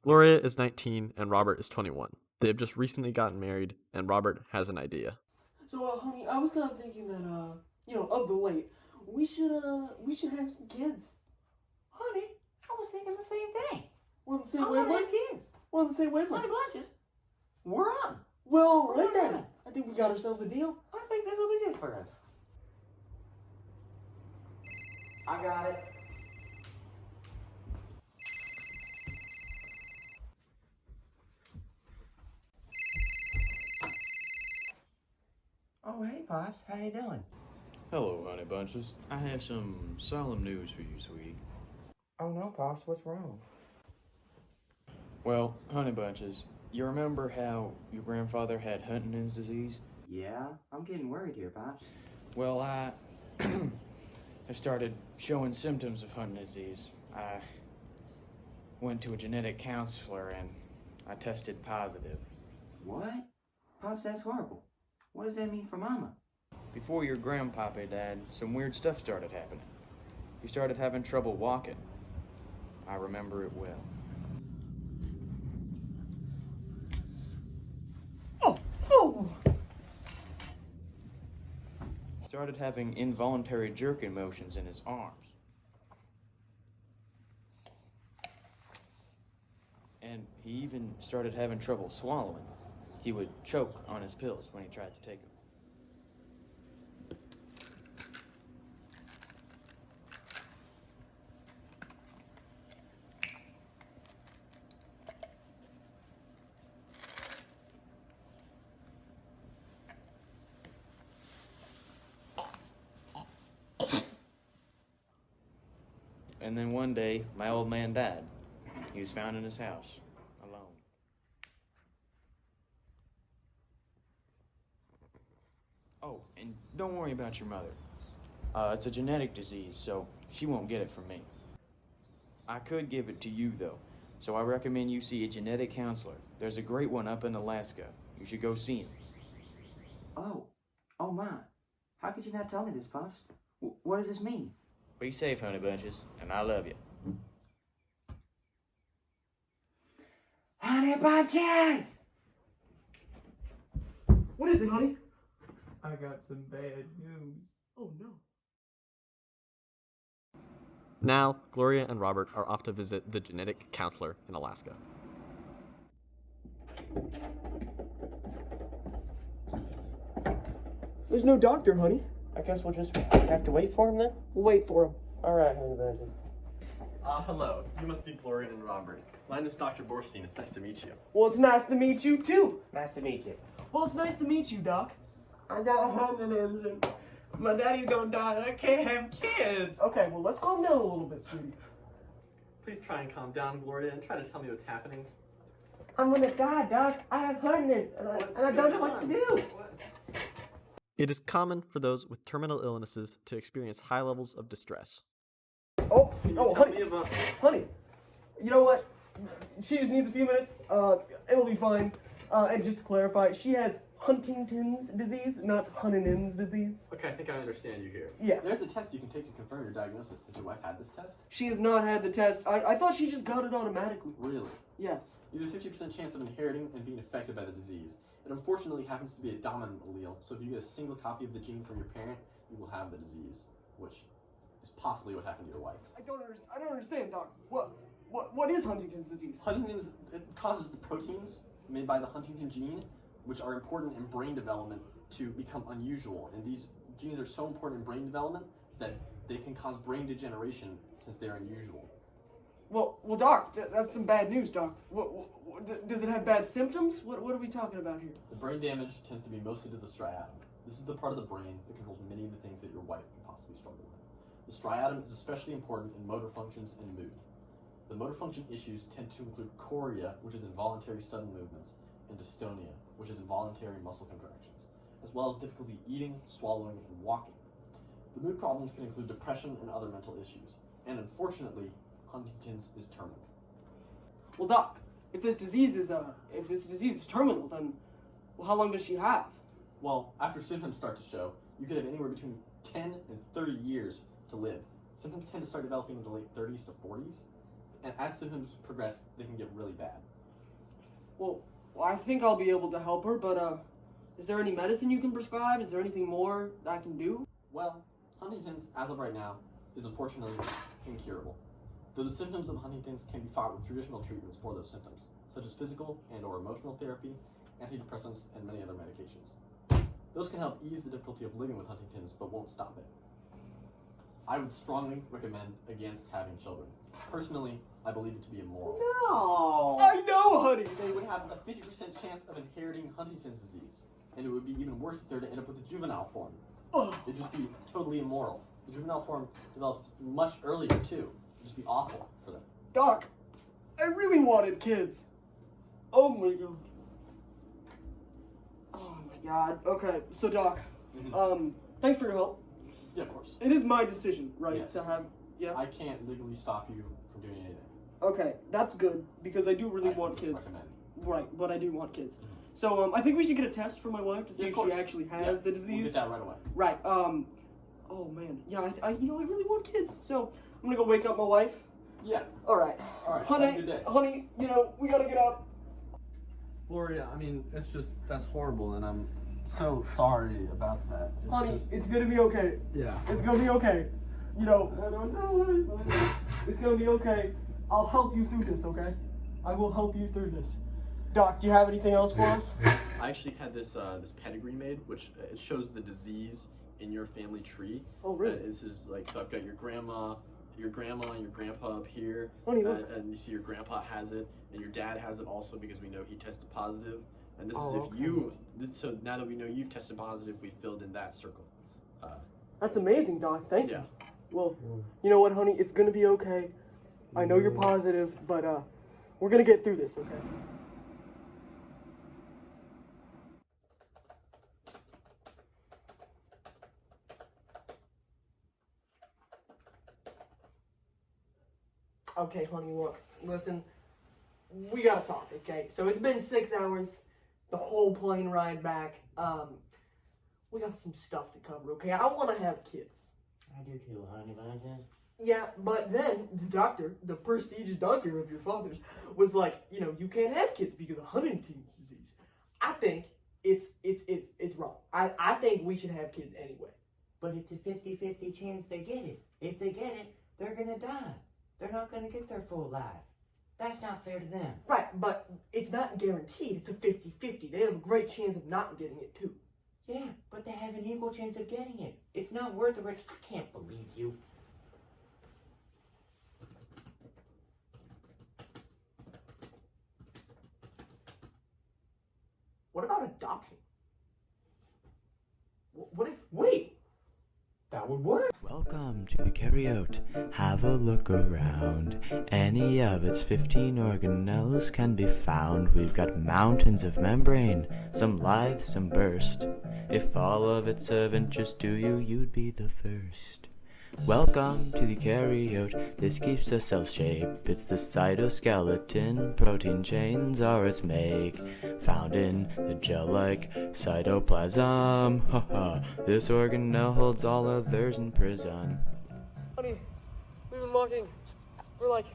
Gloria is 19 and Robert is 21. They have just recently gotten married, and Robert has an idea. So, honey, I was kind of thinking that, of the late, we should have some kids. Honey, I was thinking the same thing. We're on the same I want to wavelength? have kids. We're on the same wavelength. Honey bunches. We're on. Well, We're right then. on. I think we got ourselves a deal. I think this will be good for us. I got it. Oh, hey, Pops. How you doing? Hello, honey bunches. I have some solemn news for you, sweetie. Oh, no, Pops. What's wrong? Well, honey bunches, you remember how your grandfather had Huntington's disease? Yeah, I'm getting worried here, Pops. Well, I have started showing symptoms of Huntington's disease. I went to a genetic counselor and I tested positive. What? Pops, that's horrible. What does that mean for Mama? Before your grandpappy died, some weird stuff started happening. He started having trouble walking. I remember it well. Oh! Started having involuntary jerking motions in his arms. And he even started having trouble swallowing. He would choke on his pills when he tried to take them. And then one day, my old man died. He was found in his house, alone. Oh, and don't worry about your mother. It's a genetic disease, so she won't get it from me. I could give it to you, though, so I recommend you see a genetic counselor. There's a great one up in Alaska. You should go see him. Oh, my. How could you not tell me this, Pops? What does this mean? Be safe, honey bunches, and I love you. Honey bunches! What is it, honey? I got some bad news. Oh, no. Now, Gloria and Robert are off to visit the genetic counselor in Alaska. There's no doctor, honey. I guess we'll just have to wait for him then? We'll wait for him. Alright, honey bunches. Hello. You must be Gloria and Robert. My name is Dr. Borstein. It's nice to meet you. Well, it's nice to meet you, too. Nice to meet you. Well, it's nice to meet you, Doc. I got Huntington's and my daddy's gonna die and I can't have kids. Okay, well, let's calm down a little bit, sweetie. Please try and calm down, Gloria, and try to tell me what's happening. I'm gonna die, Doc. I have Huntington's and I don't know what to do. It is common for those with terminal illnesses to experience high levels of distress. Oh, Tell honey, me about... honey. You know what? She just needs a few minutes. It'll be fine. And just to clarify, she has Huntington's disease, not Huntington's disease. Okay, I think I understand you here. Yeah. There's a test you can take to confirm your diagnosis. Has your wife had this test? She has not had the test. I thought she just got it automatically. Really? Yes. You have a 50% chance of inheriting and being affected by the disease. It unfortunately happens to be a dominant allele, so if you get a single copy of the gene from your parent, you will have the disease, which is possibly what happened to your wife. I don't understand, Doc. What is Huntington's disease? Huntington's, it causes the proteins made by the Huntington gene, which are important in brain development, to become unusual. And these genes are so important in brain development that they can cause brain degeneration since they're unusual. Well, Doc, that's some bad news, Doc. Does it have bad symptoms? What are we talking about here? The brain damage tends to be mostly to the striatum. This is the part of the brain that controls many of the things that your wife can possibly struggle with. The striatum is especially important in motor functions and mood. The motor function issues tend to include chorea, which is involuntary sudden movements, and dystonia, which is involuntary muscle contractions, as well as difficulty eating, swallowing, and walking. The mood problems can include depression and other mental issues, and unfortunately, Huntington's is terminal. Well, Doc, if this disease is terminal, then how long does she have? Well, after symptoms start to show, you could have anywhere between 10 and 30 years to live. Symptoms tend to start developing in the late 30s to 40s. and as symptoms progress, they can get really bad. Well, I think I'll be able to help her, but is there any medicine you can prescribe? Is there anything more I can do? Well, Huntington's, as of right now, is unfortunately incurable. Though the symptoms of Huntington's can be fought with traditional treatments for those symptoms, such as physical and or emotional therapy, antidepressants, and many other medications. Those can help ease the difficulty of living with Huntington's, but won't stop it. I would strongly recommend against having children. Personally, I believe it to be immoral. No! I know, honey! They would have a 50% chance of inheriting Huntington's disease, and it would be even worse if they were to end up with the juvenile form. Ugh. It'd just be totally immoral. The juvenile form develops much earlier, too. It'd just be awful for them. Doc, I really wanted kids. Oh my god. Oh my god. Okay, so Doc, thanks for your help. Yeah, of course. It is my decision, right, Yes. to have, yeah? I can't legally stop you from doing anything. Okay, that's good, because I do really I want just kids. recommend. Right, but I do want kids. Mhm. So, I think we should get a test for my wife to see Yeah, of if she course. actually has Yeah, the We'll disease. get that right away. Right, oh man, yeah, I really want kids, so I'm gonna go wake up my wife. Yeah. Alright. Alright, Honey, have a good day. honey, we gotta get up. Gloria, I mean, that's horrible, and I'm so sorry about that. Honey, it's gonna be okay. Yeah. It's gonna be okay. It's gonna be okay. I'll help you through this, okay? I will help you through this. Doc, do you have anything else for us? I actually had this pedigree made, which it shows the disease in your family tree. Oh, really? This is like, so I've got your grandma, and your grandpa up here, Honey, look. and you see your grandpa has it, and your dad has it also because we know he tested positive. And this is if okay. so now that we know you've tested positive, we filled in that circle. That's amazing, Doc. Thank Yeah. you. Well, you know what, honey? It's gonna be okay. I know you're positive, but we're gonna get through this, okay? Okay, honey, look, listen, we gotta talk, okay? So it's been 6 hours, the whole plane ride back. We got some stuff to cover, okay? I wanna have kids. I do too, honey bunches. Yeah, but then the doctor, the prestigious doctor of your father's, was like, you can't have kids because of Huntington's disease. I think it's wrong. I think we should have kids anyway. But it's a 50-50 chance they get it. If they get it, they're gonna die. They're not gonna get their full life. That's not fair to them. Right, but it's not guaranteed. It's a 50-50. They have a great chance of not getting it too. Yeah, but they have an equal chance of getting it. It's not worth the risk. I can't believe you. What about adoption? What if... Wait! That would work. Welcome to the carryout. Have a look around. Any of its 15 organelles can be found. We've got mountains of membrane, some lithe, some burst. If all of it's of interest to you, you'd be the first. Welcome to the carryout. This keeps the cell shape. It's the cytoskeleton. Protein chains are its make. Found in the gel-like cytoplasm. Haha. This organelle holds all others in prison. Honey, we've been walking for like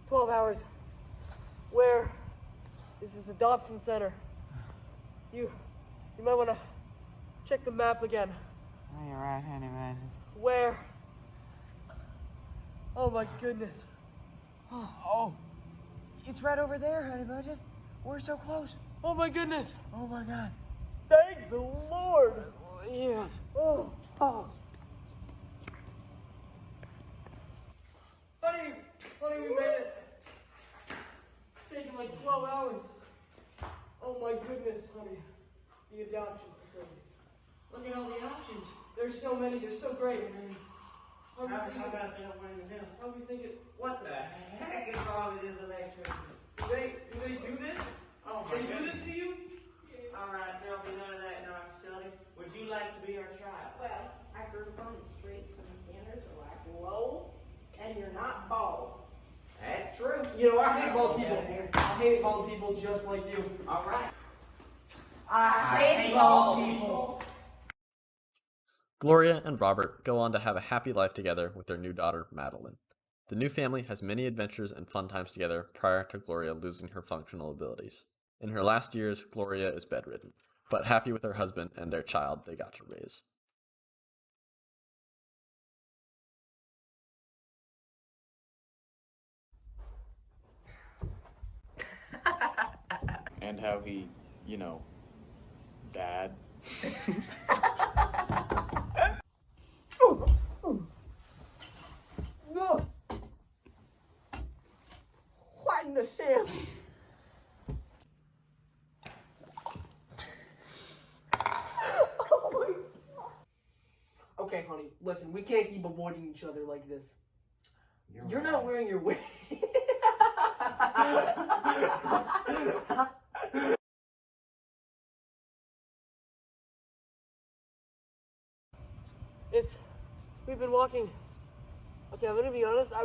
12 hours. Where is this adoption center? You might want to check the map again. Oh, you're right, honey bunches. Where? Oh my goodness. Oh, it's right over there, honey bunches. We're so close. Oh my goodness. Oh my God. Thank the Lord. Yes. Oh. Honey, we made it. It's taken like 12 hours. Oh my goodness, honey. The adoption facility. Look at all the options. There's so many, they're so great. How How do you think about that one in the middle? How do you think it? What the heck is wrong with this electricity? Do they do this? Oh They my do God. this to you? All right, there'll be none of that in our facility. Would you like to be our child? Well, I grew up on the streets and the standards are like low, and you're not bald. That's true. I hate bald people. I hate bald people just like you. All right. I hate bald people. Gloria and Robert go on to have a happy life together with their new daughter, Madeline. The new family has many adventures and fun times together prior to Gloria losing her functional abilities. In her last years, Gloria is bedridden, but happy with her husband and their child they got to raise. And how he, you know, died. No! What in the sham? Oh my God. Okay, honey, listen, we can't keep avoiding each other like this. You're not wearing your wig. We've been walking. Okay, I'm gonna be honest, I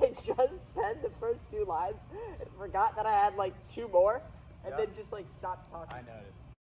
just said the first 2 lines and forgot that I had like 2 more, and then just like stopped talking. I noticed.